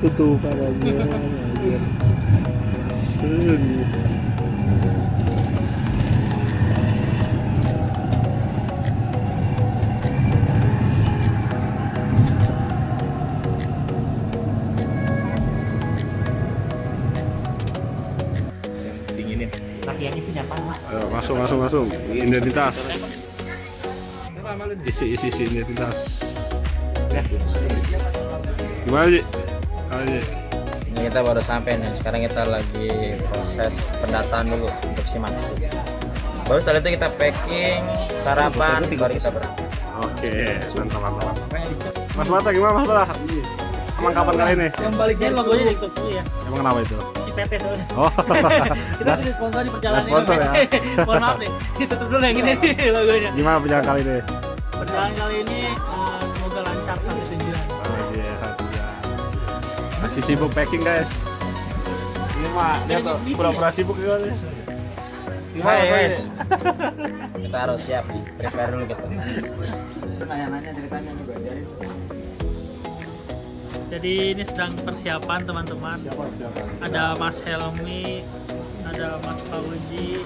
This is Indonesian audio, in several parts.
tutupan aja anjir. Sun. Dinginin. Kasihannya punya apa mas? Ayo, masuk. Identitas. Isi identitas. Gimana sih? Ini kita baru sampai nih. Sekarang kita lagi proses pendataan dulu untuk si Maxi. Baru setelah itu kita packing, sarapan, baru kita berangkat. Oke, mantap. Mas Mata gimana Mas Mata? Emang kapan kali ini? Yang baliknya logonya ditutup dulu ya. Emang kenapa itu? PT soalnya. Oh, Kita sudah sponsor di perjalanan sponsor ini. ya? Mohon maaf nih. Ditutup dulu yang ini logonya. gimana perjalanan kali ini? Perjalanan kali ini semoga lancar sampai tujuan. Oh iya, ya. Masih sibuk packing guys. Ini mah dia tuh pura-pura sibuk gitu. Gimana Hai, guys? guys. Kita harus siap nih, prepare dulu kita. Nanya-nanya ceritanya juga ajarin. Jadi ini sedang persiapan teman-teman. Ada Mas Helmi, ada Mas Pauji,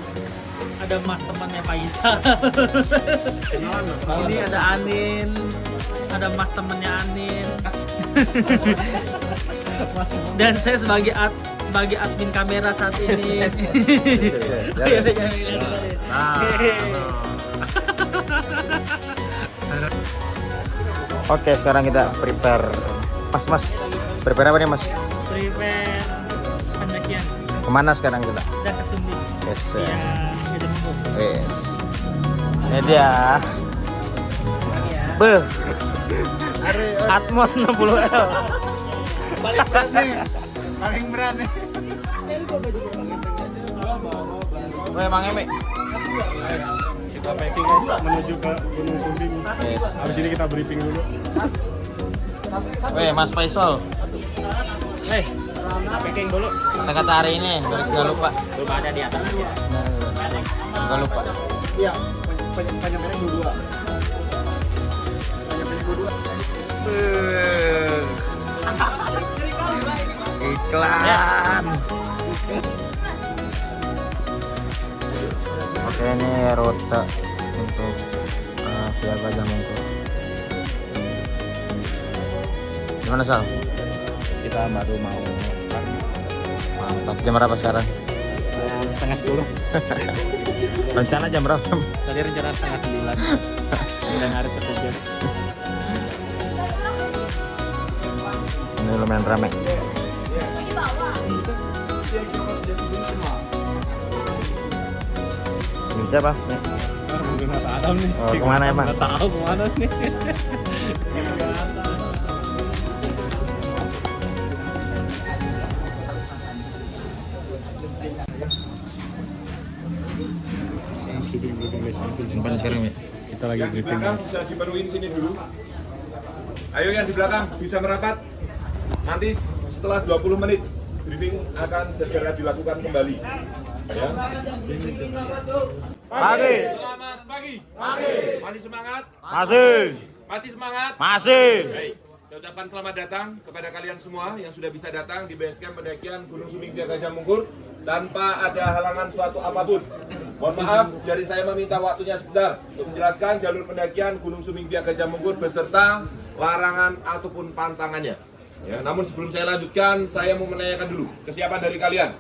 ada Mas temannya Faisal. Ini ada Anin, ada Mas temannya Anin. Dan saya sebagai admin kamera saat ini. Oke, sekarang kita prepare. Mas, prepare apa nih Mas? Prepare pendakian Kemana sekarang kita? dan kesumbi. Yes. Ya, Gede Mungkuk. Yes. Ini dia. Ya. Beuh. Atmos 60L. Paling berat nih. Oh, emang Emi. Kita packing guys menuju ke Gunung Sumbing. Yes. Habis ini kita briefing dulu. Weh, Mas Faisal. Kita packing dulu. Kata-kata hari ini, jangan lupa. Belum ada di atas. Jangan lupa. Iya, penyampaian dua. Iklan. Oke, ini rute untuk via Gajah Mungkur. Gimana Sal? Kita baru mau start. Mantap. Jam berapa sekarang? Setengah 10. Rencana jam berapa? Tadi rencana setengah 9. Dan hari setuju. Ini lumayan ramai. Ini siapa? Nih. Mungkin Mas Adam nih. Oh, kemana emang? Nggak tahu kemana nih. Simpan sekarang ya. Kita lagi Yang di briefing. belakang bisa diperuin sini dulu. Ayo yang di belakang bisa merapat. Nanti setelah 20 menit briefing akan segera dilakukan kembali. Ya. Pagi. Selamat pagi. Masih semangat? Masih. Masih semangat? Masih. Baik. Saya ucapkan selamat datang kepada kalian semua yang sudah bisa datang di base camp pendakian Gunung Sumbing via Gajah Mungkur tanpa ada halangan suatu apapun. Mohon maaf, dari saya meminta waktunya sebentar untuk menjelaskan jalur pendakian Gunung Sumbing via Gajah Mungkur beserta larangan ataupun pantangannya. Ya, namun sebelum saya lanjutkan, saya mau menanyakan dulu kesiapan dari kalian,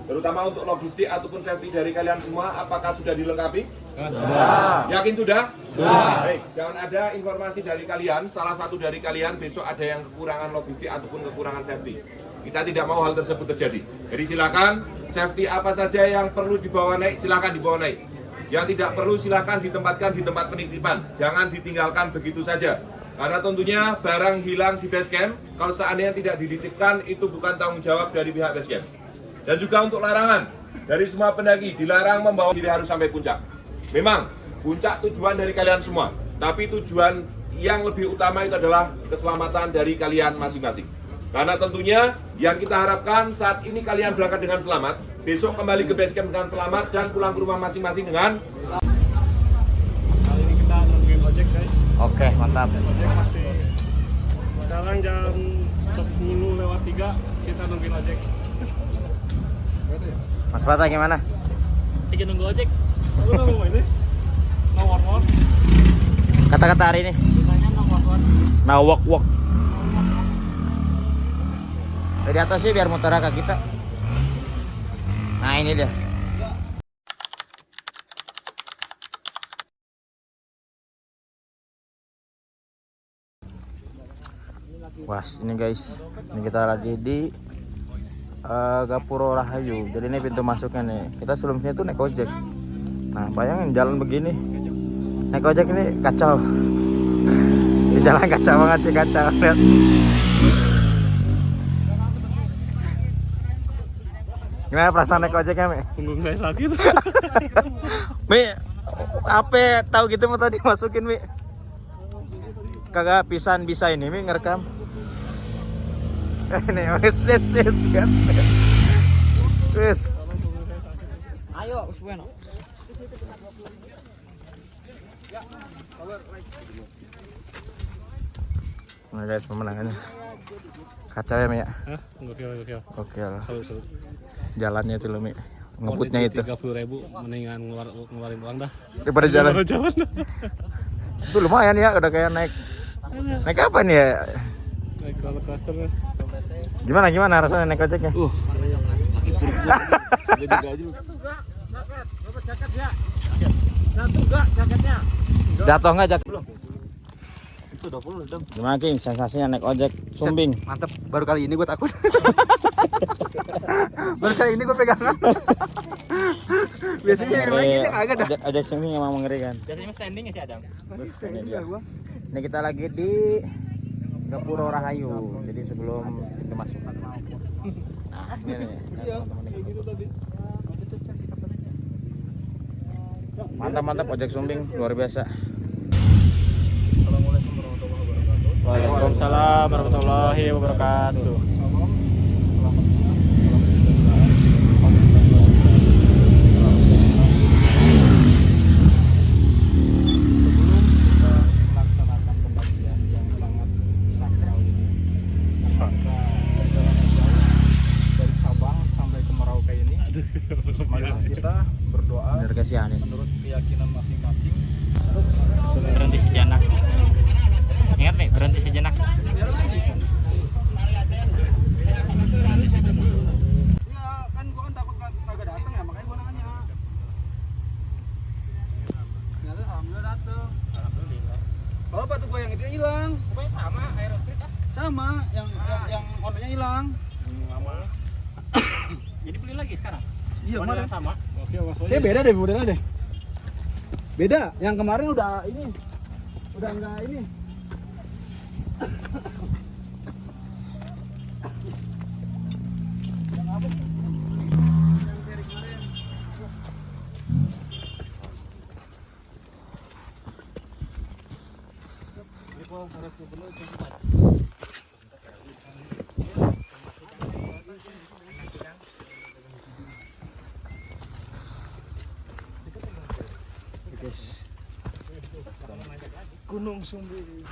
terutama untuk logistik ataupun safety dari kalian semua, apakah sudah dilengkapi? Sudah. Yakin sudah? Sudah. Baik, jangan ada informasi dari kalian, salah satu dari kalian besok ada yang kekurangan logistik ataupun kekurangan safety. Kita tidak mau hal tersebut terjadi. Jadi silakan, safety apa saja yang perlu dibawa naik, silakan dibawa naik. Yang tidak perlu silakan ditempatkan di tempat penitipan, jangan ditinggalkan begitu saja. Karena tentunya barang hilang di base camp, kalau seandainya tidak dititipkan, itu bukan tanggung jawab dari pihak base camp. Dan juga untuk larangan, dari semua pendaki dilarang membawa diri harus sampai puncak. Memang, puncak tujuan dari kalian semua, tapi tujuan yang lebih utama itu adalah keselamatan dari kalian masing-masing. Karena tentunya yang kita harapkan saat ini kalian berangkat dengan selamat, besok kembali ke base camp dengan selamat dan pulang ke rumah masing-masing dengan Kali ini kita nungguin ojek guys. Oke, mantap. Ojek masih sekarang jam 10:03 kita nungguin ojek. Mas Fatah gimana? Lagi nunggu ojek. Aku nunggu ini. No war. Kata-kata hari ini? Biasanya Nah, walk. Dari atas sih biar muter ke kita. Nah, ini dia. Wah, ini guys. Ini kita lagi di Gapuro Rahayu. Jadi ini pintu masuknya nih. Kita sebelumnya tuh naik ojek. Nah, bayangin jalan begini. Naik ojek ini kacau. Di jalan kacau banget sih, kacau. Lihat. Gimana perasaan naik ojeknya, Mi? Punggung saya sakit. Mi, apa tahu gitu mau tadi masukin, Mi? Kagak pisan bisa ini, Mi, ngerekam. Ini wes. Ayo, usbueno. Nah guys, pemenangannya kacau ya, Mi ya. Hah? Gokil. Oke lah. Seru. Jalannya itu loh, Mi. Ngebutnya itu. 30.000 mendingan ngeluarin uang dah. Daripada jalan. Jalan. Itu lumayan ya, udah kayak naik apa nih ya? Naik roller coaster. Gimana rasanya naik ojeknya? Sakit perut gua. Jadi gaji lu. Jatuh nggak jak? Itu 20 dong. Gimana King? Sensasinya naik ojek Sumbing? Mantep, baru kali ini gue takut. Baru kali ini gue pegangan. Biasanya yang lain kita kagak dah. Ojek Sumbing emang mengerikan. Biasanya standing ya si Adam. Ini dia. Ini kita lagi di Gapuro Rahayu. Jadi sebelum pintu masuk. Nah, ini nih. Iya, kayak gitu tadi. Mantap ojek Sumbing, luar biasa. Assalamualaikum warahmatullahi wabarakatuh. Waalaikumsalam warahmatullahi wabarakatuh. Melaksanakan pembagian yang sangat sakral ini. Dari Sabang sampai ke Merauke ini. Mari kita berdoa Bener kasihan ini. menurut keyakinan masing-masing. Berhenti sejenak. Ingat nih, berhenti sejenak. Ya kan gua kan takut kagak datang ya, makanya gua nanya. Ternyata alhamdulillah datang. Alhamdulillah. Kalau batu gua yang itu hilang. Pokoknya sama Aerostreet ah. Sama, yang ordernya hilang. Lama. Jadi beli lagi sekarang. Iya, Model kemarin. yang sama. Oke, Mas Wajib. Kayak beda deh modelnya deh. Beda, yang kemarin udah ini. Udah enggak ini. Gunung Sumbing.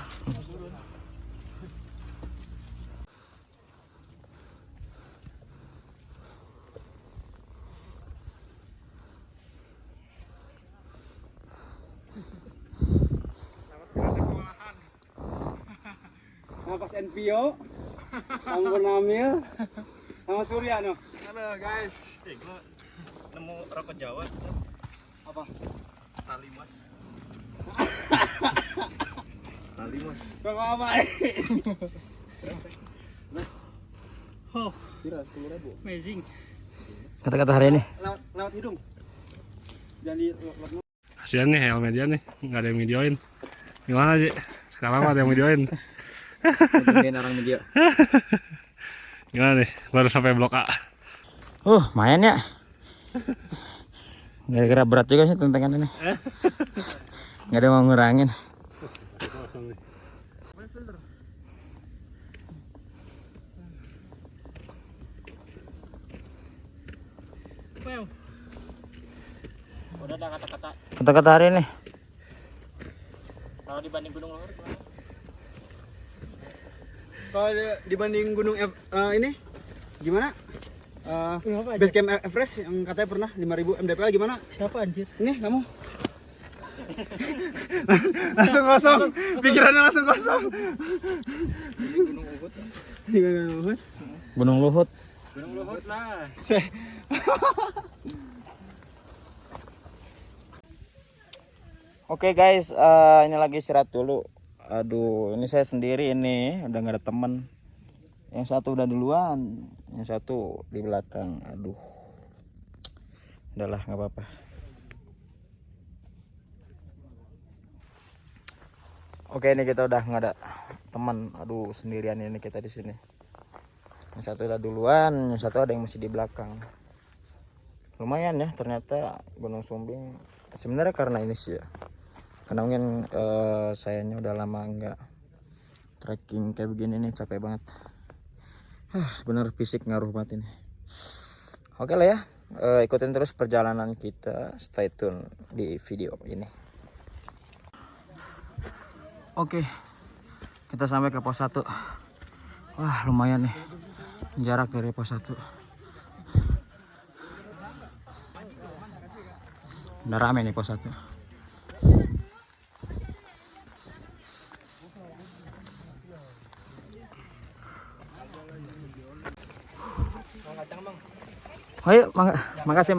Napas NPO, Anggun Amil, sama Surya no. Halo guys. Gua nemu rokok Jawa. Apa? Tali mas. Tali mas. Rokok apa? Oh, Kira 10.000. amazing. Kata-kata hari ini. Lewat hidung. Jangan di lewat. Kasian nih helmetnya nih, nggak ada yang videoin. Gimana sih? Sekarang mah ada yang videoin. Mungkin orang video. Gimana nih? Baru sampai blok A. Main ya. Gara-gara berat juga sih tentangan ini. Nggak ada mau ngurangin. Wow. Udah ada kata-kata. Kata-kata hari ini. Kalau dibanding Gunung Luhur gimana? Kalau dibanding gunung ini gimana? Base camp Everest yang katanya pernah 5.000 mdpl gimana? Siapa anjir? Ini kamu. Langsung kosong, pikirannya langsung kosong. Gunung Luhut. Gunung Luhut lah. Oke guys, ini lagi istirahat dulu. Aduh, ini saya sendiri ini, udah gak ada temen. Yang satu udah duluan, yang satu di belakang. Aduh, udahlah nggak apa-apa. Oke, ini kita udah nggak ada teman. Aduh, sendirian ini kita di sini. Yang satu udah duluan, yang satu ada yang masih di belakang. Lumayan ya, ternyata Gunung Sumbing. Sebenarnya karena ini sih ya. Karena mungkin sayanya udah lama nggak trekking kayak begini nih, capek banget. Bener fisik ngaruh banget ini. Oke lah ya, ikutin terus perjalanan kita, stay tune di video ini. Oke, kita sampai ke pos 1. Wah, lumayan nih jarak dari pos 1. Udah rame nih pos 1. Ayo, makasih.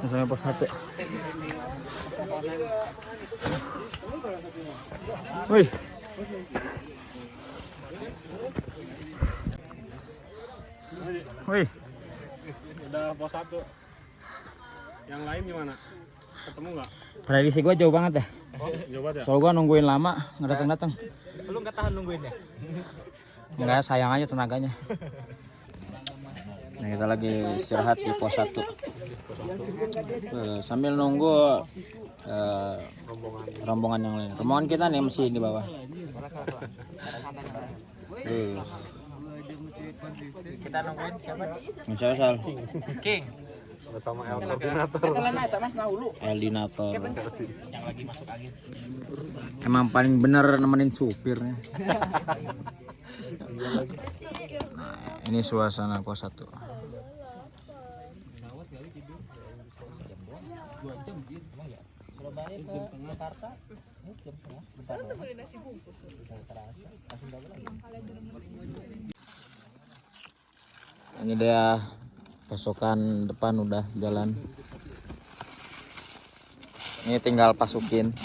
Sampai pos 1. Wih. Wih. Udah pos 1. Yang lain gimana? Ketemu nggak? Prediksi gua jauh banget ya. Oh, coba ya. Soal gua nungguin lama nggak datang. Lu nggak tahan nungguin ya? Enggak, sayang aja tenaganya. Nah, kita lagi istirahat di pos 1. Sambil nunggu rombongan yang lain. Rombongan kita nih masih di bawah. Kita nungguin siapa? Misal King. Bersama El Koordinator. Eldinator. Yang lagi masuk angin. Emang paling bener nemenin supirnya. Nah, ini suasana pos 1. Ini dia pasokan depan udah jalan. Ini tinggal pasukin.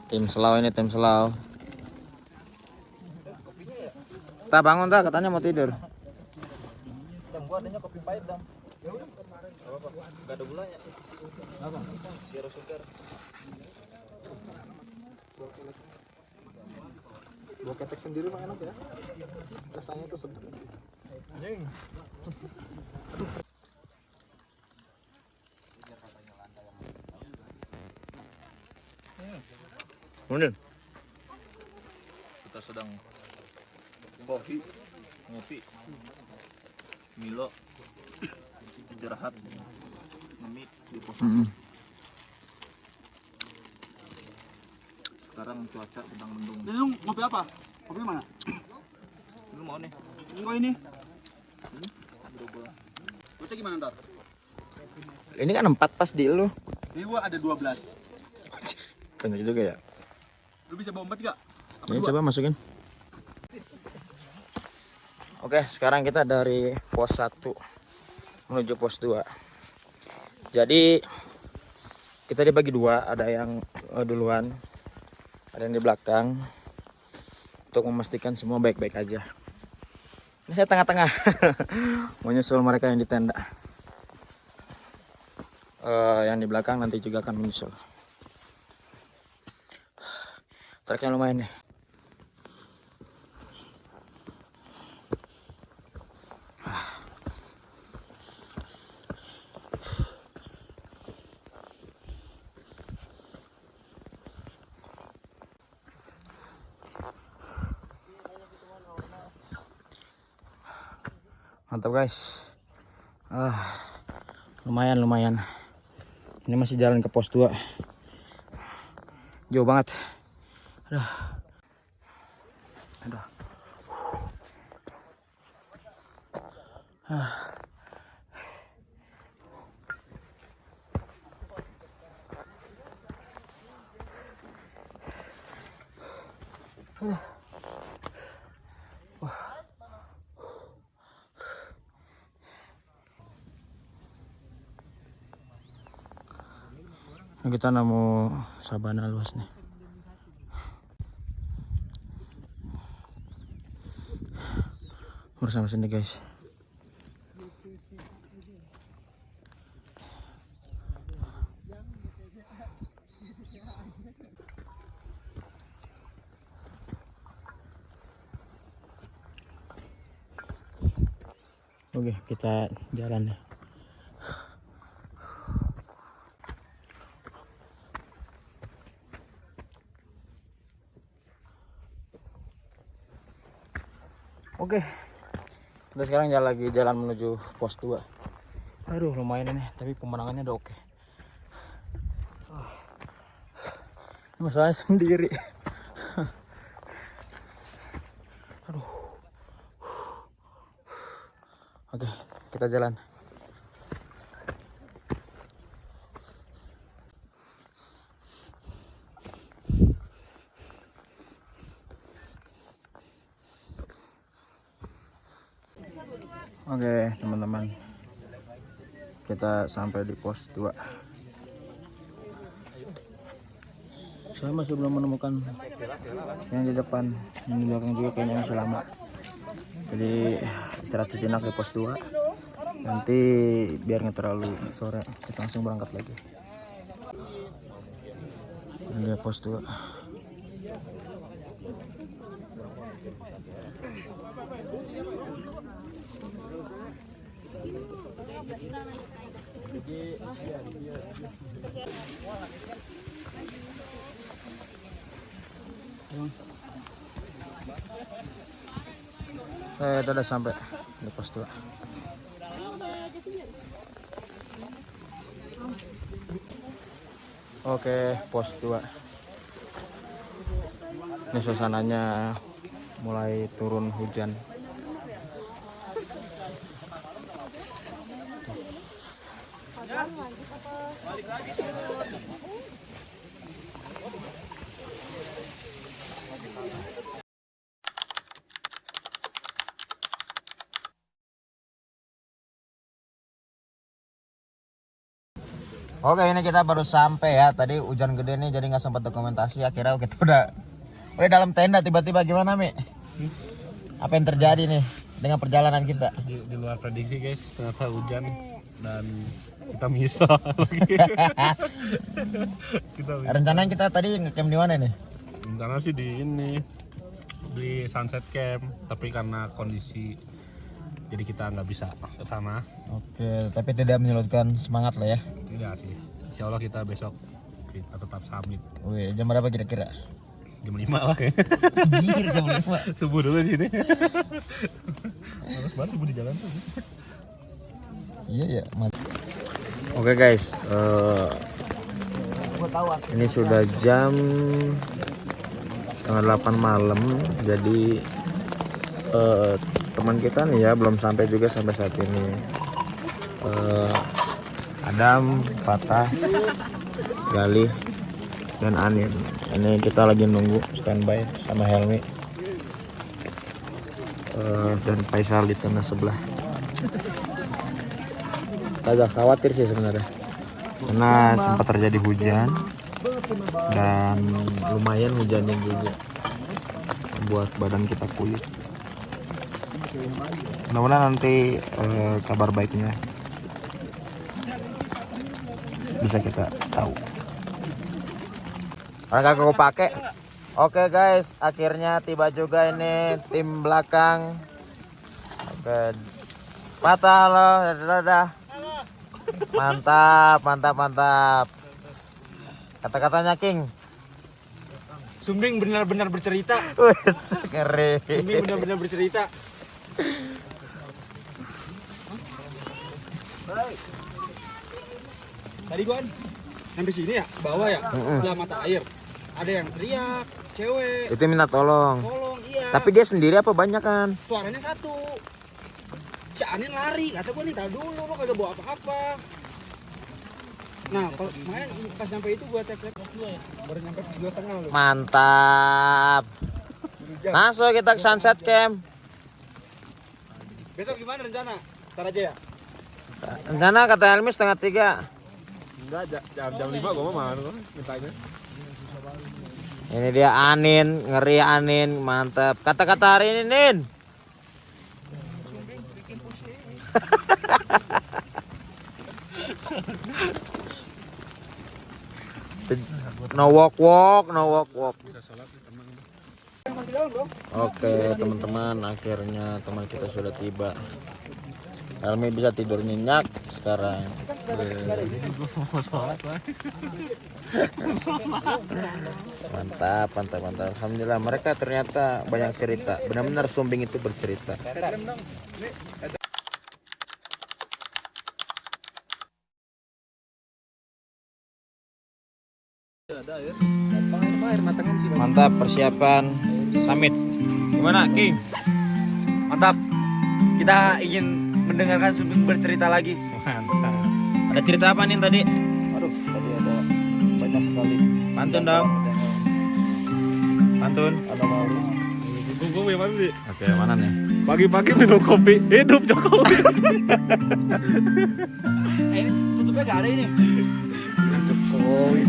Tim selau ini, tim selau. Tak bangun tak, katanya mau tidur. Gua adanya kopi pahit dam. Gak ada gulanya. Apa? Zero sugar. Buah ketek sendiri mah enak ya. Rasanya tuh sedap. Anjing. Kemudian kita sedang kopi, ngopi, Milo, istirahat, ngemik di pos 1. Sekarang cuaca sedang mendung. Jadi lu ngopi apa? Kopi mana? Lu mau nih? Enggak ini. Berubah. Bocah gimana ntar? ini kan 4 pas di lu. Ini gua ada 12. Banyak juga ya. Lu bisa bawa 4 gak? Ini coba masukin. Oke, sekarang kita dari pos 1 menuju pos 2. Jadi kita dibagi 2, ada yang duluan, ada yang di belakang, untuk memastikan semua baik-baik aja. Ini saya tengah-tengah mau nyusul mereka yang di tenda. Yang di belakang nanti juga akan menyusul. Treknya lumayan nih. Mantap guys. Lumayan. Ini masih jalan ke pos 2. Jauh banget. Aduh. Ini kita nemu sabana luas nih. Bersama sini guys. Oke, kita jalan ya. Oke, kita sekarang lagi jalan menuju pos 2. Aduh, lumayan ini, tapi pemandangannya udah oke. Ini masalahnya sendiri. Aduh. Oke, kita jalan. Oke teman-teman, kita sampai di pos 2. Saya masih belum menemukan yang di depan, yang di belakang juga kayaknya masih lama. Jadi istirahat sejenak di pos 2. Nanti biar nggak terlalu sore, kita langsung berangkat lagi. Ini dia pos 2. Kita udah sampai di pos 2. Oke, pos 2. Ini suasananya mulai turun hujan. Oke, ini kita baru sampai ya. Tadi hujan gede nih, jadi nggak sempat dokumentasi. Akhirnya kita udah dalam tenda. Tiba-tiba gimana, Mi? Apa yang terjadi nih dengan perjalanan kita? Di luar prediksi guys, ternyata hujan dan kita misah lagi. Rencananya kita tadi ngecamp di mana nih? Rencana sih di Sunset Camp, tapi karena kondisi jadi kita nggak bisa ke sana. Oke, tapi tidak menyurutkan semangat lah ya. Tidak sih. Insya Allah kita besok kita tetap summit. Wih, jam berapa kira-kira? Jam 5 lah kayaknya. Anjir, jam 5. Subuh dulu sini. Harus banget subuh di jalan tuh. Iya ya. Oke guys, ini sudah jam 7:30 malam. Jadi teman kita nih ya belum sampai juga sampai saat ini. Adam, Fatah, Galih, dan Anin. Ini kita lagi nunggu standby sama Helmi dan Faisal di tengah sebelah. Agak khawatir sih sebenarnya karena sempat terjadi hujan dan lumayan hujannya juga membuat badan kita kuyup. Mudah-mudahan nanti kabar baiknya bisa kita tahu. Orang kagak aku pakai. Oke guys, akhirnya tiba juga ini tim belakang. Oke, patah lo, dadah. Mantap. Kata-katanya King. Sumbing benar-benar bercerita. Wes, keren. Sumbing benar-benar bercerita. Tadi gua kan sampai sini ya, bawah ya, setelah mata air. Ada yang teriak, cewek, Itu minta tolong. tolong, iya. Tapi dia sendiri apa banyak kan? Suaranya satu. Si Anin lari, kata gua nih, tahu dulu, lo kagak bawa apa-apa. Nah, makanya pas nyampe itu gua tek-tek baru nyampe pas 2,5 lo. Mantap. Masuk kita ke sunset camp. Besok gimana rencana? Ntar aja ya. Rencana kata Helmi 2:30. Enggak, jam 5 gua mau mana mintanya. Ini dia Anin, ngeri Anin, mantap. Kata-kata hari ini, Nin. No walk, no walk. Oke, teman-teman, akhirnya teman kita sudah tiba. Helmi bisa tidur nyenyak sekarang. Mantap. Alhamdulillah, mereka ternyata banyak cerita. Benar-benar Sumbing itu bercerita. Mantap persiapan summit. Gimana, King? Mantap. Kita ingin mendengarkan Sumbing bercerita lagi. Mantap. Ada cerita apa nih tadi? Aduh, tadi ada banyak sekali. Pantun dong. Pantun. Ada mau Gue mana sih? Oke, mana nih? Pagi-pagi minum kopi, hidup Jokowi. Ini tutupnya gak ada ini. Jokowi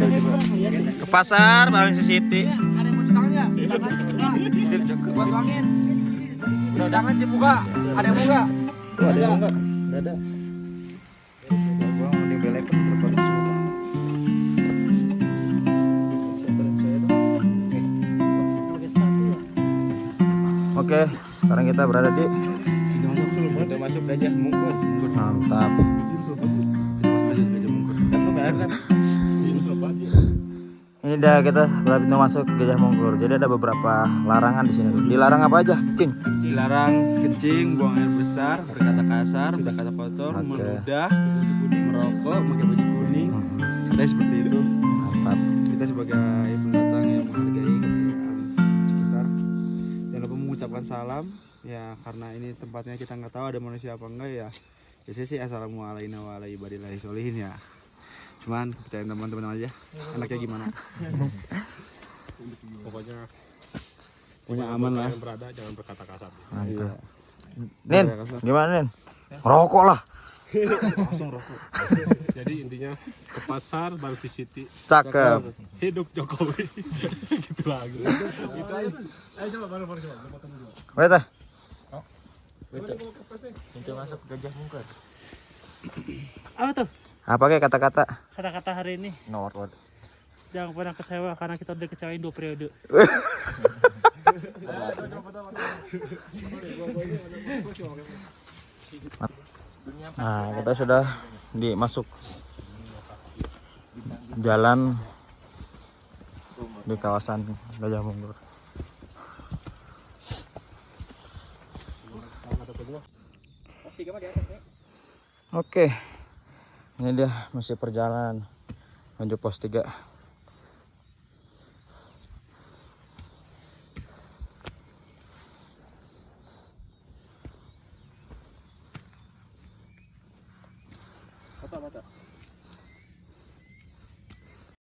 ke pasar Baling City. Ada yang mau cuci tangan ya? Buat tuangin. Jangan Cip buka. Ada yang mau nggak? ada yang enggak? Enggak ada. Gua mau dibelekan berapa Oke, sekarang kita berada di Pintu masuk Gajah Mungkur. mantap. Ini dah kita berada pintu masuk Gajah Mungkur. Jadi ada beberapa larangan di sini. Dilarang apa aja, King? Dilarang kencing, buang air besar, berkata kasar, berkata kotor, Oke. meludah, merokok, pakai baju kuning. Katanya seperti itu. Mantap. Kita sebagai pendatang yang menghargai keberadaan sekitar, jangan lupa mengucapkan salam. Ya karena ini tempatnya kita nggak tahu ada manusia apa enggak ya. Biasanya sih assalamualaikum warahmatullahi wabarakatuh ya. Cuman percayain teman-teman aja. Enaknya gimana? Pokoknya Punya aman lah. yang berada jangan berkata kasar. Mantap. Nin, gimana Nin? Rokok lah. Jadi intinya ke pasar Baling City, Cakep. hidup Jokowi. Gitu lagi. Itu aja. Ayo coba baru coba. Wait ah. Pintu masuk Gajah Mungkur. Apa tuh? Apa kayak kata-kata? Kata-kata hari ini. No word. Jangan pernah kecewa karena kita udah kecewain 2 periode. Nah, kita sudah masuk jalan di kawasan Gajah Mungkur. Oke, ini dia masih perjalanan menuju pos 3.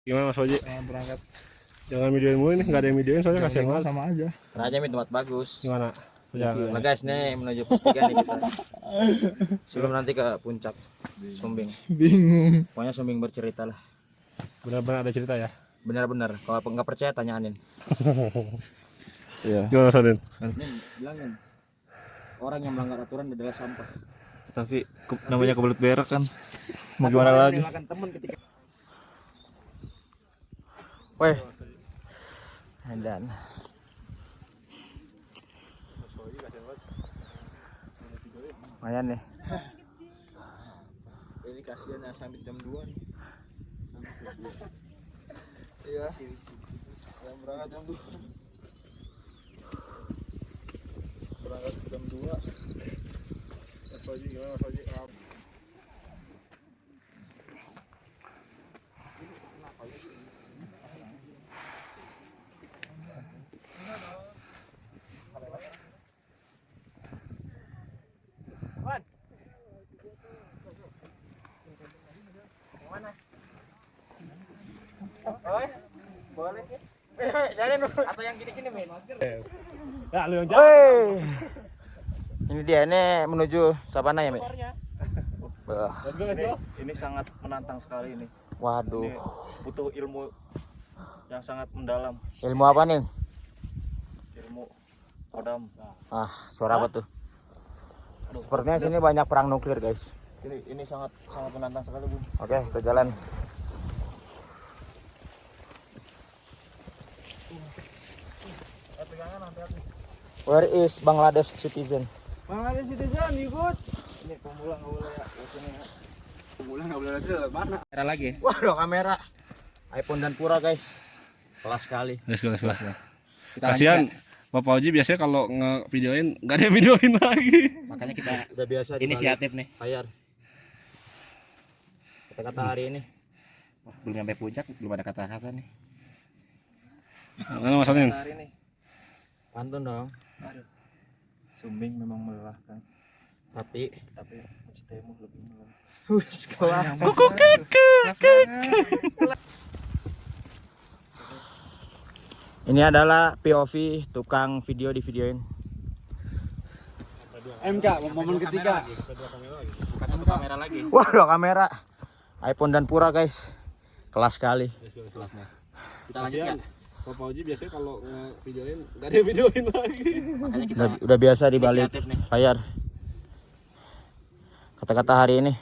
Gimana Mas Oji? Berangkat. Jangan videoin mulu nih, nggak ada yang videoin soalnya kasihan banget. Sama aja. Raja Mi tempat bagus. Gimana? Jangan. Nah guys, nih menuju pos 3 nih kita. Sebelum nanti ke puncak Sumbing. Bingung. Pokoknya Sumbing bercerita lah. Benar-benar ada cerita ya? Benar-benar. Kalau nggak percaya tanya Anin. Iya. Gimana Mas Odin? Nin, bilangin. Orang yang melanggar aturan adalah sampah. Tapi namanya kebelet berak kan. Mau gimana lagi? Makan temen ketika. Weh. Dan lumayan nih. Ini kasihan ya sampai jam 2 nih. Iya. Yang berangkat jam 2. Berangkat jam 2. Mas Oji gimana Mas Oji? Atau yang gini-gini, men. Ya, lu yang Woi. Ini dia, ini menuju Sabana ya, men. Ini sangat menantang sekali ini. Waduh. Ini butuh ilmu yang sangat mendalam. Ilmu apa nih? Ilmu kodam. Ah, suara apa tuh? Sepertinya sini banyak perang nuklir, guys. Ini sangat menantang sekali, Bu. Oke, kita jalan. Where is Bangladesh citizen? Bangladesh citizen ikut. Ini pemula nggak boleh ya. Pemula nggak boleh hasil mana? Kamera lagi. Waduh, kamera iPhone dan Pura, guys. Kelas sekali. Kelas. Kasihan Bapak Oji biasanya kalau nge-videoin nggak ada videoin lagi. Makanya kita udah biasa inisiatif nih. Bayar. Kata-kata hari ini. Wah, belum sampai puncak, belum ada kata-kata nih. Mana masalahnya? Hari ini. Pantun dong. Aduh. Sumbing memang melelahkan, Tapi mencintaimu lebih melelahkan. wis kelas. Ini adalah POV tukang video di videoin. MK momen ketiga. Bukan satu kamera lagi. Wah, dua kamera. iPhone dan Pura, guys. Kelas sekali. Kelasnya. Kita lanjut ya. Bapak Oji biasanya kalau nge-videoin nggak ada videoin lagi. Makanya kita udah biasa dibalik layar. Kata-kata hari ini.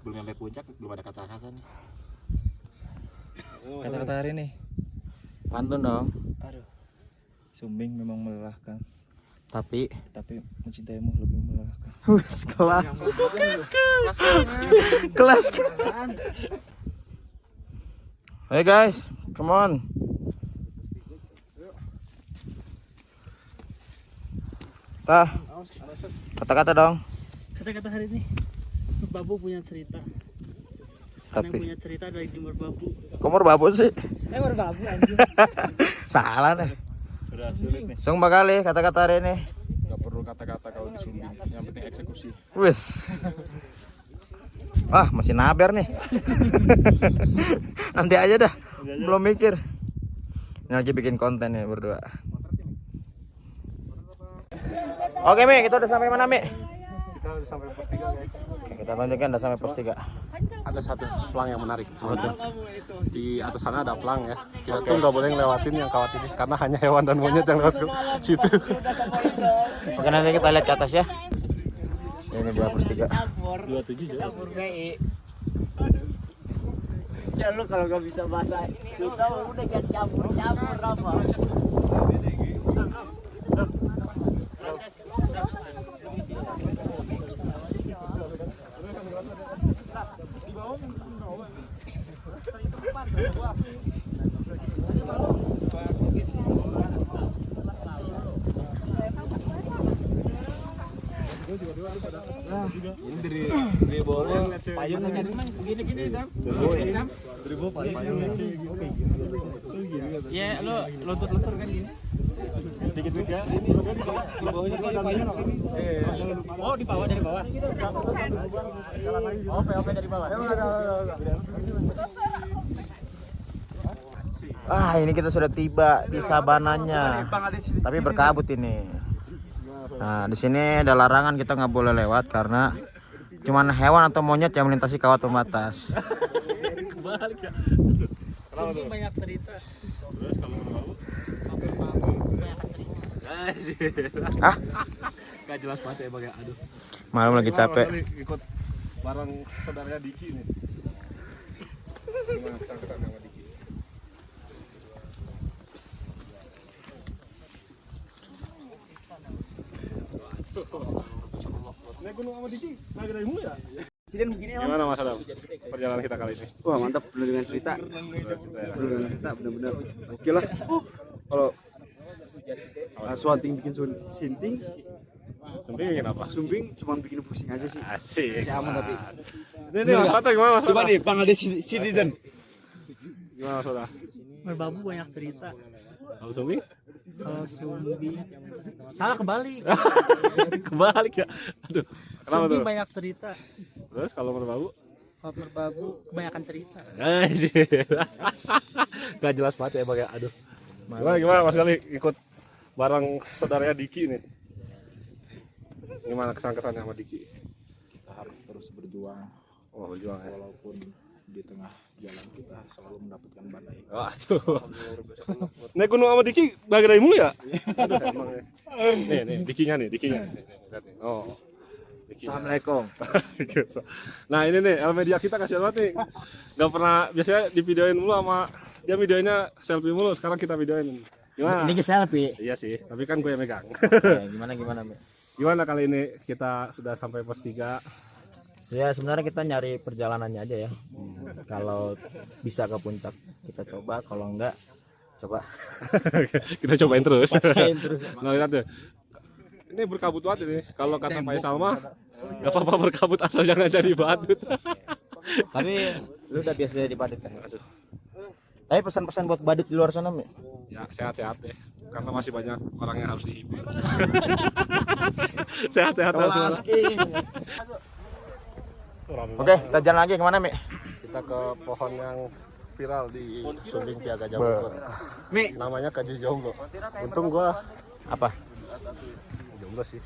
Belum sampai puncak, belum ada kata-kata nih. Kata-kata hari ini. Pantun dong. Aduh. Sumbing memang melelahkan, Tapi mencintaimu lebih melelahkan. wis kelas. Kelas. Hey guys, come on. Tah. Kata-kata dong. Kata-kata hari ini, Babu punya cerita. Yang Tapi punya cerita dari Jumur Babu. komor babu sih. Baru Babu anjing. Salah nih. Sudah sulit nih. Sung bakali kata-kata hari ini. Nggak perlu kata-kata kalau disumbing, yang penting eksekusi. Wis. Wah, masih naber nih. Nanti aja dah. Belum mikir. Ini lagi bikin konten ya berdua. Oke, Mi, kita udah sampai mana, Mi? Kita udah sampai pos 3, guys. Oke, kita tunjukkan udah sampai pos 3. Ada satu pelang yang menarik. Di atas sana ada pelang ya. Kita tuh nggak boleh ngelewatin yang kawat ini karena hanya hewan dan monyet yang lewat ke situ. Oke, nanti kita lihat ke atas ya. Ini dia pos 3. 27 ya. Ya lu kalau gak bisa bahasa sudah udah jangan campur-campur apa. Ini dari bawah payung Gini-gini Dam. dari bawah payung. Ya lu luntur-luntur kan gini. Dikit-dikit ya. Di bawahnya kan ada payung sini. Oh, di bawah dari bawah. Oke dari bawah. Ah, ini kita sudah tiba di sabananya. Tapi berkabut ini. Nah, di sini ada larangan, kita nggak boleh lewat karena cuman hewan atau monyet yang melintasi kawat pembatas. Sumbing banyak cerita. Terus kalau mau Banyak cerita. Ah, nggak jelas banget ya bang ya. Aduh. malam lagi capek. Ikut bareng saudaranya Diki nih. Gimana kesangkutan sama Diki? Naik gunung sama Diki, naik dari mulu ya? Gimana Mas Adam? Perjalanan kita kali ini? Wah, mantap bener dengan cerita. Bener cerita bener-bener. Oke lah. Kalau Swanting bikin sinting, Sumbing bikin apa? Sumbing cuma bikin pusing aja sih. Asik. Masih aman tapi. Ini Mas Fata gimana Mas Coba Fata? nih, Bangladesh citizen. Gimana Mas Fata? Babu banyak cerita. Kalau Sumbing? Kalau Sumbing salah kebalik. Kebalik ya. Aduh. Kenapa Sumbing tuh? banyak cerita. Terus kalau Merbabu? Kalau Merbabu kebanyakan cerita. Gak jelas banget ya bang ya. Aduh. Gimana Mas Gali ikut bareng saudaranya Diki nih? Gimana kesan-kesannya sama Diki? Kita harus terus berjuang Oh, berjuang ya. walaupun di tengah jalan kita selalu mendapatkan badai. Wah, tuh. Naik gunung sama Diki badai mulu ya? Aduh, emang ya. Nih, Dikinya nih. Nih, lihat nih. Oh. Dikinya. Assalamualaikum. Nah, ini nih, Elmedia kita kasihan banget nih. Gak pernah, biasanya di videoin mulu sama dia videoinnya selfie mulu, sekarang kita videoin. Gimana? Ini selfie. Iya sih, tapi kan gue yang megang. Gimana Mi? Gimana kali ini kita sudah sampai pos 3? Ya sebenarnya kita nyari perjalanannya aja ya. Kalau bisa ke puncak kita coba, kalau enggak coba. Kita cobain terus. Paksain terus. Nah, lihat deh. Ini berkabut banget ini. Kalau kata Pak Salma, enggak apa-apa berkabut asal jangan jadi badut. Tapi lu udah biasa jadi badut kan? Aduh. Tapi pesan-pesan buat badut di luar sana Mi? Ya, sehat-sehat deh. Karena masih banyak orang yang harus dihibur. Sehat-sehat lah. Oke, kita jalan lagi kemana Mi? Kita ke pohon yang viral di Sumbing Piagam Bogor. Mi, Namanya Kaju Jomblo. Untung gua apa? jomblo sih.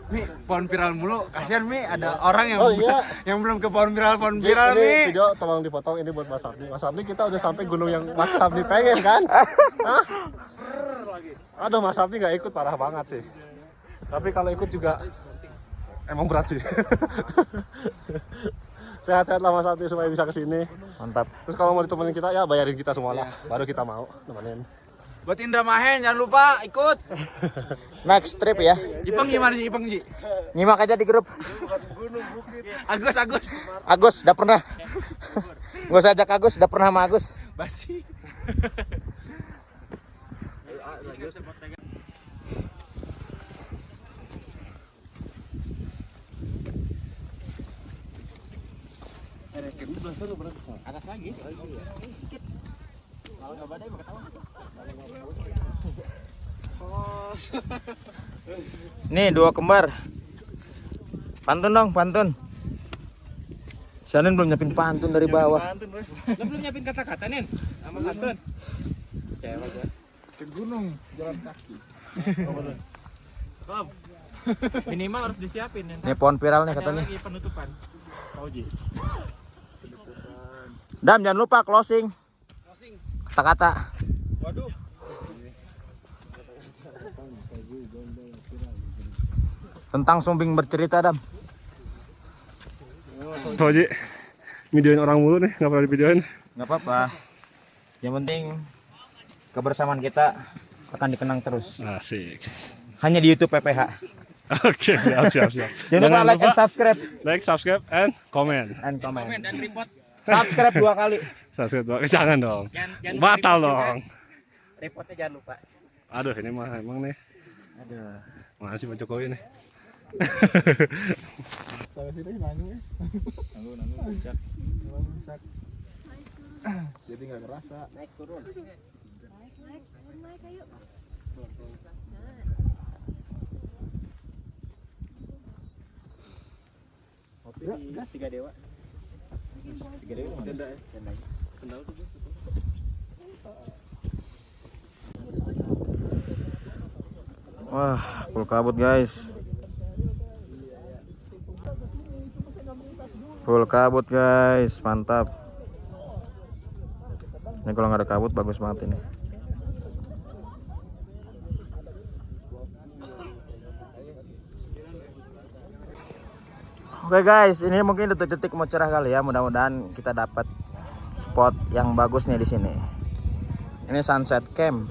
Mi, pohon viral mulu. Kasihan Mi, ada orang yang iya. yang belum ke pohon viral Ini Mi. video tolong dipotong, ini buat Mas Abdi. Mas Abdi kita udah sampai gunung yang Mas Abdi pengen kan? Hah? Aduh, Mas Abdi nggak ikut, parah banget sih. Tapi kalau ikut juga emang berat sih. Sehat-sehat lah Mas Abdi supaya bisa kesini. Mantap. Terus kalau mau ditemenin kita ya bayarin kita semua lah, baru kita mau temenin. Buat Indra Mahen jangan lupa ikut. Next trip ya. Ipeng gimana sih Ipeng Ji? Nyimak aja di grup. Agus. Agus udah pernah. Gak usah ajak Agus, udah pernah sama Agus. Basi. Atas lagi. Kalau nggak badai mau ketahuan. Nih dua kembar. Pantun dong, pantun. Sanin belum nyiapin pantun dari bawah. Lu belum nyiapin kata-kata nih sama pantun. Cewek gue. Ke gunung jalan kaki. Minimal harus disiapin ya. Ini pohon viral nih katanya. Lagi penutupan. Pauji. Dam jangan lupa closing. Kata-kata. Waduh. Tentang Sumbing bercerita, Dam. Tuh Ji, videoin orang mulu nih, nggak pernah divideoin. Nggak apa-apa. Yang penting kebersamaan kita akan dikenang terus. Asik. Hanya di YouTube PPH. Oke, siap. Jangan lupa like and subscribe. Like, subscribe, and comment. And comment. Dan report. Subscribe 2 kali. Subscribe doang, jangan dong. Jangan Batal report dong. Reportnya jangan lupa. Aduh, ini mah emang nih. Aduh. Makasih Pak Jokowi nih. Saya sini nanggung ya. Nanggung puncak. Jadi nggak ngerasa. Naik turun. Naik ayo. Gas 3 dewa. 3 dewa. Tenda ya. Tenda. Wah, full kabut guys. Full kabut guys, mantap. Ini kalau nggak ada kabut bagus banget ini. Oke guys, ini mungkin detik-detik mau cerah kali ya. Mudah-mudahan kita dapat spot yang bagus nih di sini. Ini sunset camp.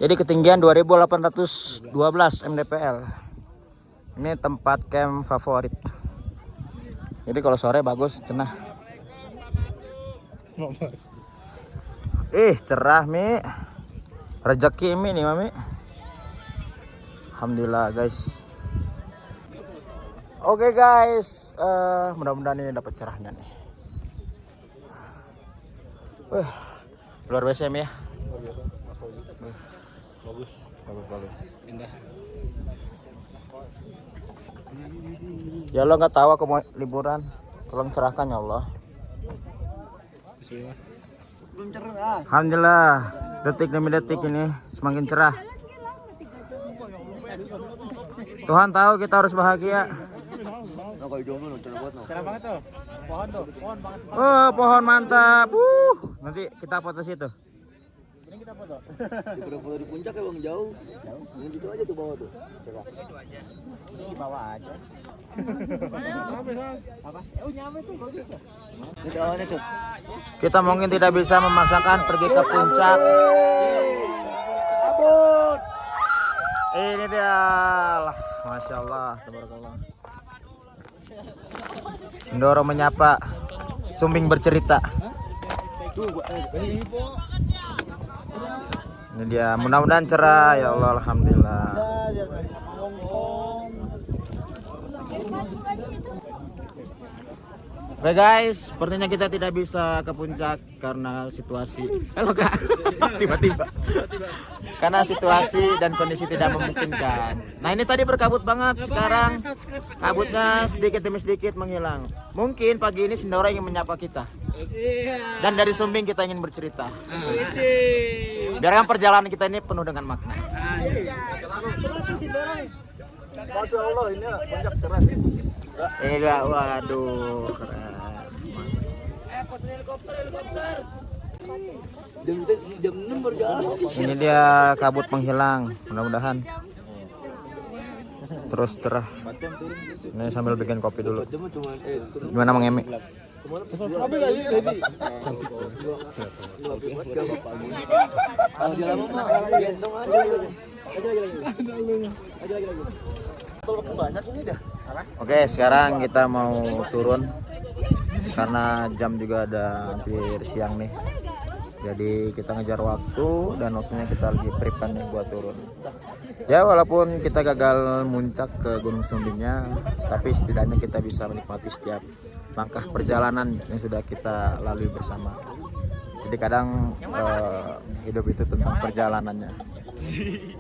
Jadi ketinggian 2812 mdpl. Ini tempat camp favorit. Jadi kalau sore bagus, cenah. Cerah Mi. Rezeki Mi nih Mami. Alhamdulillah guys. Oke guys, mudah-mudahan ini dapat cerahnya nih. Luar biasa Mi ya. Bagus. Indah. Ya Allah, nggak tahu aku mau liburan, tolong cerahkan ya Allah. Belum cerah. Alhamdulillah. detik demi detik ini semakin cerah. Tuhan tahu kita harus bahagia. Oh, pohon mantap. Nanti kita foto situ. Ini kita foto. Foto di puncak ya bang, jauh. Yang itu aja tuh bawah tuh. Di bawah aja. Itu awalnya tuh. Kita mungkin tidak bisa memaksakan pergi ke puncak. Ini dia, masya Allah, tabarakallah. Sindoro menyapa, Sumbing bercerita. Ini dia, mudah-mudahan cerah ya Allah, alhamdulillah. Oke guys, sepertinya kita tidak bisa ke puncak karena situasi. Halo kak, tiba-tiba. Karena situasi dan kondisi tidak memungkinkan. Nah ini tadi berkabut banget, sekarang kabutnya sedikit demi sedikit menghilang. Mungkin pagi ini Sindoro ingin menyapa kita. Dan dari Sumbing kita ingin bercerita. Biarkan perjalanan kita ini penuh dengan makna. Masya Allah, ini puncak keren. Ini dia, waduh keren. Jam 6 baru jalan. Ini dia kabut menghilang, mudah-mudahan terus cerah. Ini sambil bikin kopi dulu. Gimana Mang Emi? Oke, sekarang kita mau turun karena jam juga ada hampir siang nih. Jadi kita ngejar waktu dan waktunya kita lagi prepare nih buat turun. Ya walaupun kita gagal muncak ke Gunung Sumbingnya, tapi setidaknya kita bisa menikmati setiap langkah perjalanan yang sudah kita lalui bersama. Jadi kadang hidup itu tentang perjalanannya.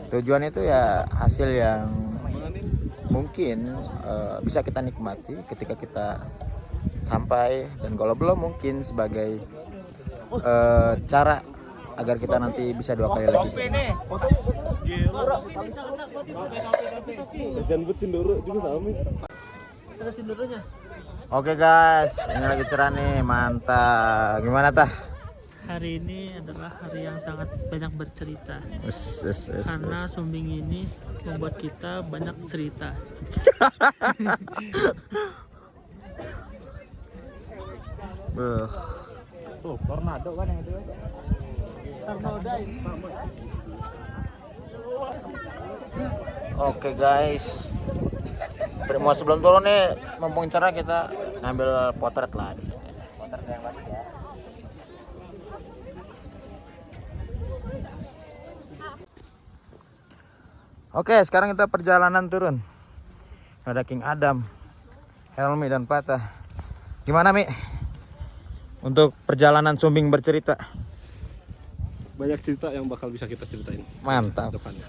Tujuan itu ya hasil yang mungkin bisa kita nikmati ketika kita sampai, dan kalau belum mungkin sebagai cara agar kita nanti bisa 2 kali lagi. Oke guys, ini lagi cerah nih, mantap. Gimana tah? Hari ini adalah hari yang sangat banyak bercerita. Yes. Karena Sumbing ini membuat kita banyak cerita. Tuh, tornado kan yang itu. Oke guys, mau sebelum turun nih, mumpung cerah kita ngambil potret lah di sini. Potret yang bagus ya. Oke, sekarang kita perjalanan turun. Ada King Adam, Helmi dan Patah. Gimana Mi? Untuk perjalanan Sumbing bercerita. Banyak cerita yang bakal bisa kita ceritain. Mantap. Depannya.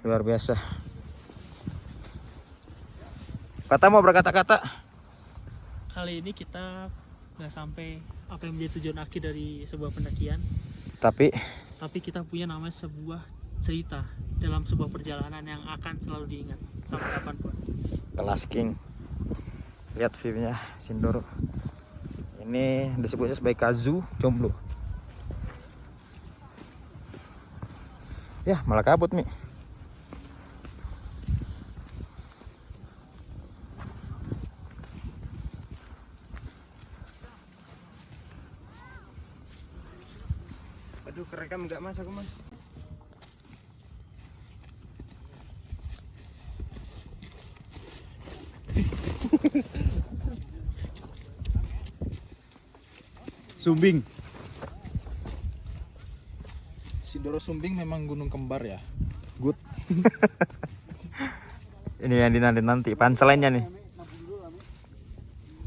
Luar biasa. Patah mau berkata-kata? Kali ini kita nggak sampai apa yang menjadi tujuan akhir dari sebuah pendakian, Tapi kita punya namanya sebuah cerita dalam sebuah perjalanan yang akan selalu diingat sampai kapanpun. kelas King. Lihat view-nya Sindoro. Ini disebutnya sebagai Kazu Jomblo. Ya, malah kabut, Mi. Aduh, kerekam enggak Mas, aku Mas. Sumbing. Sindoro Sumbing memang gunung kembar ya. Good. Ini yang dinanti-nanti punchline-nya nih.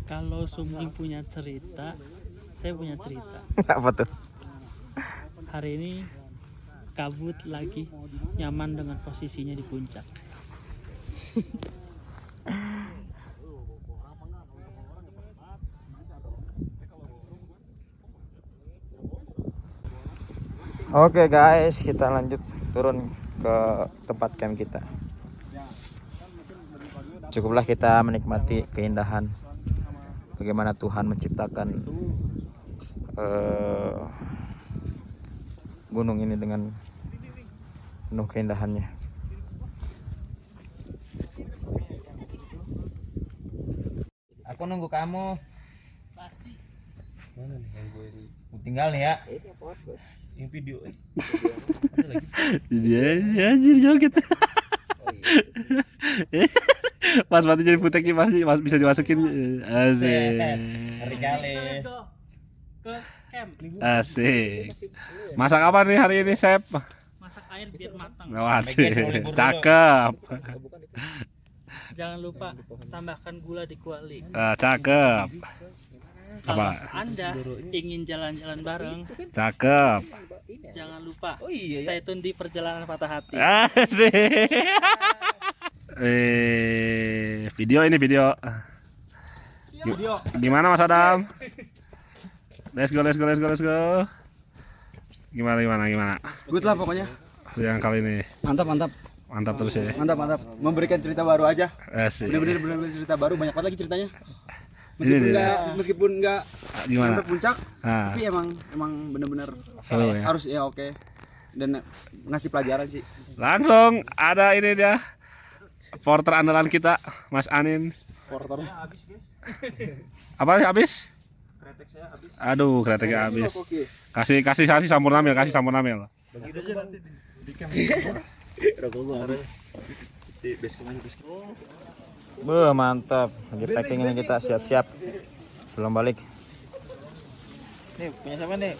Kalau Sumbing punya cerita, saya punya cerita. Apa tuh? Hari ini kabut lagi, nyaman dengan posisinya di puncak. Oke guys, kita lanjut turun ke tempat camp kita. Cukuplah kita menikmati keindahan bagaimana Tuhan menciptakan gunung ini dengan penuh keindahannya. Aku nunggu kamu. Tinggal nih ya. Yang video. Dia anjir joget. Pas mati jadi puteknya pasti bisa dimasukin. Asik. Hari kali. Ke camp. Asik. Masak apa nih hari ini, Chef? Masak air biar matang. Asik. Cakep. Jangan lupa tambahkan gula di kuali. Cakep. Kalau Apa? Anda ingin jalan-jalan bareng, Cakep. jangan lupa stay tune di perjalanan patah hati. Asik. Video ini video. Gimana Mas Adam? Let's go. Gimana? Good lah pokoknya. Yang kali ini Mantap terus ya. mantap. Memberikan cerita baru aja. Asik. Bener-bener cerita baru, banyak banget lagi ceritanya. Ini Meskipun nggak gimana? sampai puncak, Nah, tapi emang bener-bener seru ya. harus ya oke. Dan ngasih pelajaran sih. Langsung ada ini dia. Porter andalan kita, Mas Anin. Porter. Apa habis? Kretek saya habis. Aduh, kreteknya habis. Kasih sampur namel. Rokok gua habis. Di base camp aja. Mantap. Lagi packing ini kita siap-siap sebelum balik. Nih, punya siapa nih?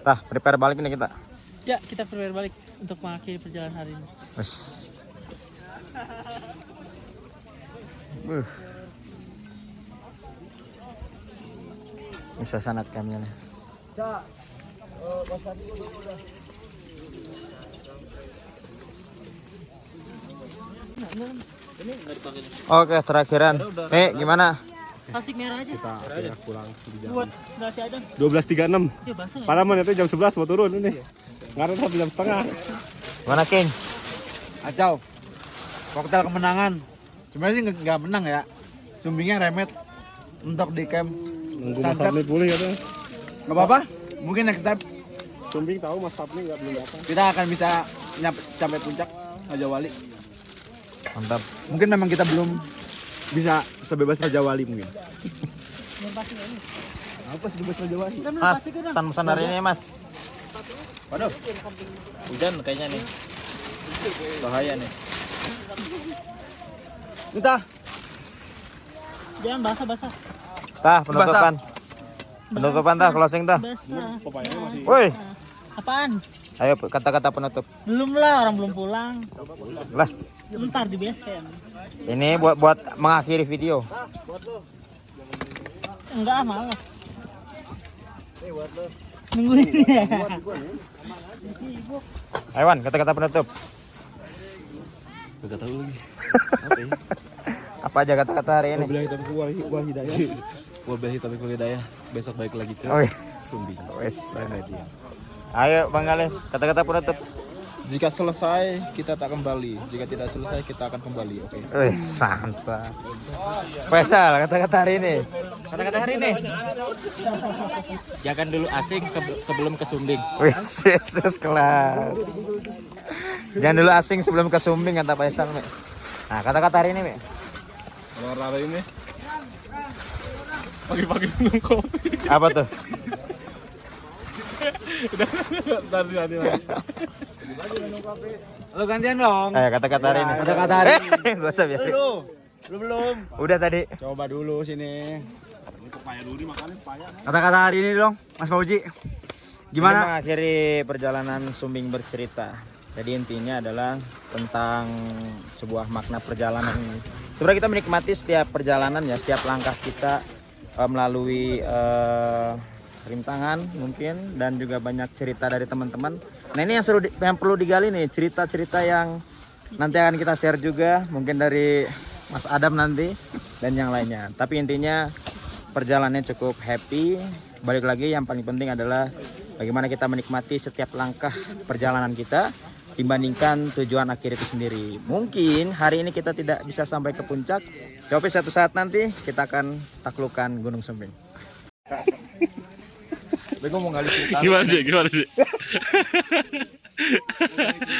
Tah, prepare balik nih kita. Ya, kita prepare balik untuk mengakhiri perjalanan hari ini. Wes. Ini suasana campnya nih. Oke, terakhiran. Gimana? Plastik merah aja. Kita pulang di jam Buat nasi Adam. 12.36. Ya basah ya. Padahal itu jam 11 mau turun ini. Nggak sampai jam setengah. Gimana, King? Acau. Koktail kemenangan. Sebenarnya sih nggak menang ya. Sumbingnya remet untuk di camp. Nunggu Mas Sabni pulih katanya. Nggak apa-apa. Mungkin next time Sumbing tahu Mas Sabni belum datang. kita akan bisa sampai puncak Raja Wali. Mantap. Mungkin memang kita belum bisa sebebas Raja Wali mungkin. Apa sebebas Raja Wali? Mas, pesan-pesan hari ini, Mas. Waduh. Hujan kayaknya nih. Bahaya nih. Minta. Jangan basah-basah. Tah, penutupan. Penutupan tah, closing tah. Basah. Woi, Apaan? ayo kata-kata penutup. Belum lah, orang belum pulang. Lah, Ntar di base camp. ini buat mengakhiri video. Enggak, malas. Nungguin ya. Aiwan, kata-kata penutup. Gak tahu lagi. Apa aja kata-kata hari ini? Wabillahi taufiq wal hidayah. Besok balik lagi ke Oi, Sumbing. wes. Ayo Bang Galih, kata-kata penutup. Jika selesai kita tak kembali, jika tidak selesai kita akan kembali. Oke. Wes, mantap. Spesial kata-kata hari ini. Kata-kata hari ini. Jangan dulu asing sebelum ke Sumbing. Wes, Yesus kelas. Jangan dulu asing sebelum ke Sumbing kata Faisal, Mi. Nah, kata-kata hari ini, Mi. Hari ini pagi-pagi minum kopi. Apa tuh? Tadi lagi. Lu gantian dong. Ayo kata-kata hari ini. Kata-kata hari ini. Gak usah biar. Lu belum. Udah tadi. Coba dulu sini. Pepaya dulu makannya pepaya. Kata-kata hari ini dong, Mas Fauji. Ini Gimana? mengakhiri perjalanan Sumbing bercerita. Jadi intinya adalah tentang sebuah makna perjalanan ini. Sebenarnya kita menikmati setiap perjalanan ya, setiap langkah kita melalui rintangan mungkin dan juga banyak cerita dari teman-teman. Nah ini yang seru, yang perlu digali nih, cerita-cerita yang nanti akan kita share juga mungkin dari Mas Adam nanti. dan yang lainnya. Tapi intinya perjalanannya cukup happy. Balik lagi yang paling penting adalah bagaimana kita menikmati setiap langkah perjalanan kita dibandingkan tujuan akhir itu sendiri. Mungkin hari ini kita tidak bisa sampai ke puncak, tapi suatu saat nanti kita akan taklukkan Gunung Sumbing. Bego mau ngali cerita. Gimana sih?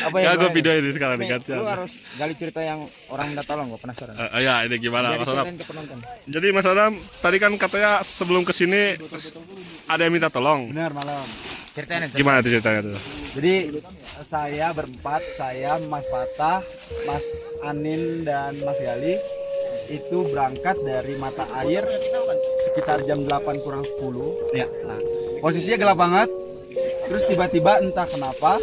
Apa yang gue video ini sekarang nih kan. Lu harus gali cerita yang orang minta tolong, gue penasaran. Ya ini gimana Mas Adam? Ceritain ke penonton. Jadi Mas Adam tadi kan katanya sebelum kesini ada yang minta tolong. Benar malam. Ceritain aja. Gimana tuh ceritanya tuh? Jadi saya berempat, saya Mas Patah, Mas Anin dan Mas Gali itu berangkat dari mata air sekitar jam 8 kurang 10. Ya. Nah, posisinya gelap banget. Terus tiba-tiba entah kenapa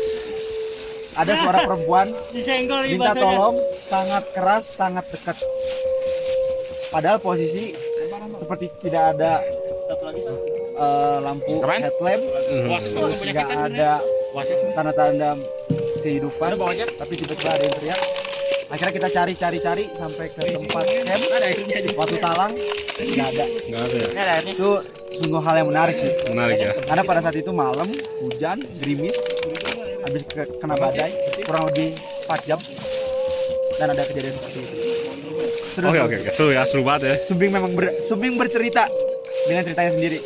ada suara perempuan Disenggol nih minta bahasanya. tolong, sangat keras, sangat dekat. Padahal posisi seperti tidak ada lampu headlamp, terus nggak ada tanda-tanda kehidupan, tapi tiba-tiba ada yang teriak. Akhirnya kita cari sampai ke tempat camp Watu Talang, nggak ada. Nggak ada ya? Itu sungguh hal yang menarik sih. Menarik ya. Karena pada saat itu malam, hujan, gerimis, habis kena badai, kurang lebih 4 jam, dan ada kejadian seperti itu. Seru, Oke. Seru ya, seru banget ya. Sumbing bercerita dengan ceritanya sendiri.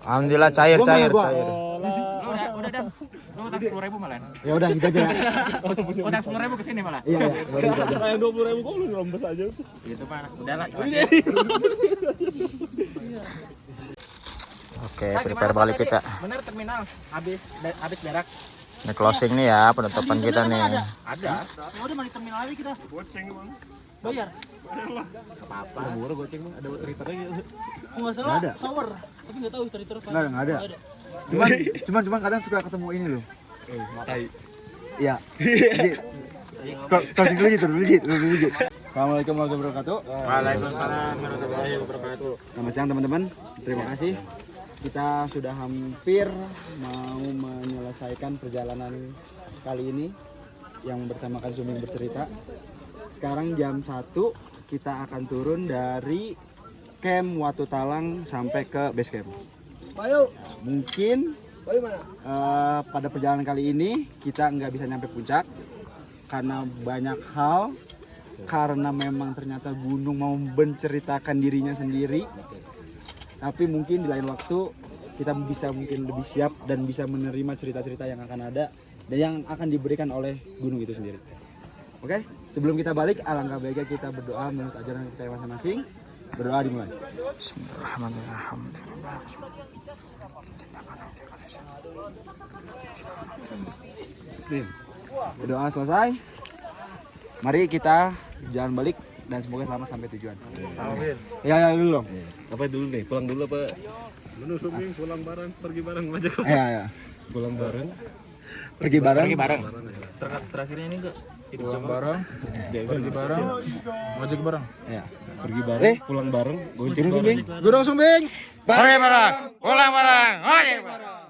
Alhamdulillah cair. Lu utang 10.000 malah. Ya udah gitu aja. Utang 10.000 kesini malah. Iya. Baru gitu aja. Kayak 20.000 kok lu rombes aja tuh. Itu mah udah lah. Oke, prepare balik kita. Bener terminal habis berak. Ini closing nih ya, penutupan kita nih. Ada. Udah mari terminal lagi kita. Bayar. Apa-apa. Buru goceng mah ada Twitter-nya gitu. Enggak salah, shower. Tapi enggak tahu Twitter apa. Enggak ada. Cuman kadang suka ketemu ini loh. Matai. Iya. Closing dulu Jit. Assalamualaikum warahmatullahi wabarakatuh. Waalaikumsalam warahmatullahi wabarakatuh. Selamat siang teman-teman. Terima kasih. Kita sudah hampir mau menyelesaikan perjalanan kali ini yang bertemakan Sumbing bercerita. Sekarang jam 1 kita akan turun dari camp Watu Talang sampai ke base camp. Mungkin pada perjalanan kali ini kita nggak bisa nyampe puncak karena banyak hal, karena memang ternyata gunung mau menceritakan dirinya sendiri. Tapi mungkin di lain waktu kita bisa mungkin lebih siap dan bisa menerima cerita-cerita yang akan ada dan yang akan diberikan oleh gunung itu sendiri. Oke, sebelum kita balik, alangkah baiknya kita berdoa menurut ajaran kita masing-masing. Berdoa dimulai. Bismillahirrahmanirrahim. Berdoa selesai. Mari kita jalan balik dan semoga selamat sampai tujuan. Amin. Ya dulu dong. Apa dulu nih? Pulang dulu apa? Menu Sumbing pulang bareng, pergi bareng aja kok. Ya. Pulang bareng. Pergi bareng. Terakhirnya ini enggak? Pulang bareng, pergi bareng, ngojek bareng. Ya. Pergi bareng, pulang bareng, gonceng Sumbing. Gunung Sumbing. Pergi bareng, pulang bareng, ngojek bareng.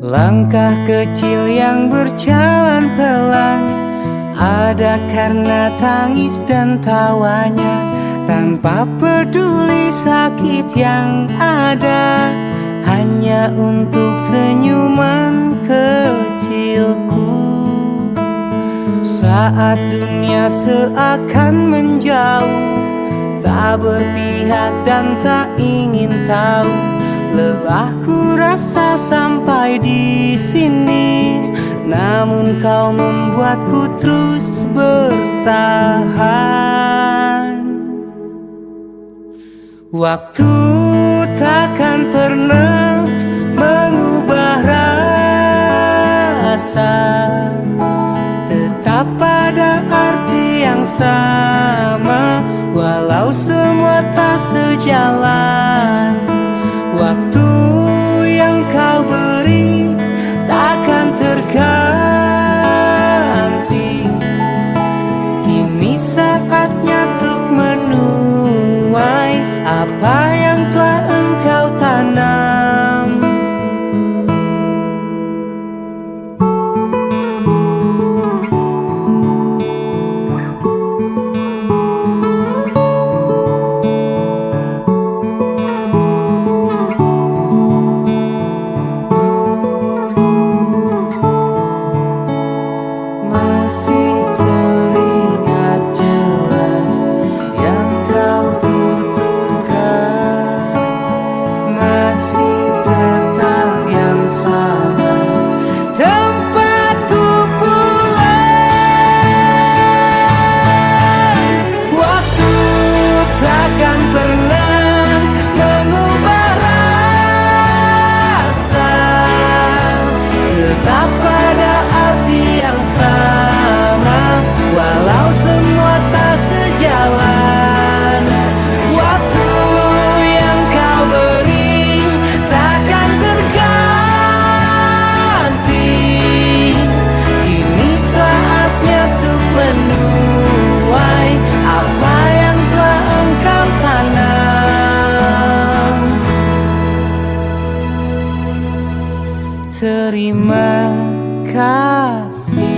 Langkah kecil yang berjalan pelan, ada karena tangis dan tawanya, tanpa peduli sakit yang ada, hanya untuk senyuman kecilku. Saat dunia seakan menjauh, tak berpihak dan tak ingin tahu, lelahku rasa sampai di sini, namun kau membuatku terus bertahan. Waktu takkan pernah mengubah rasa, tetap pada arti yang sama, walau semua tak sejalan. Waktu yang kau beri takkan terganti, kini saatnya untuk menuai apa yang telah engkau tanam. kasih.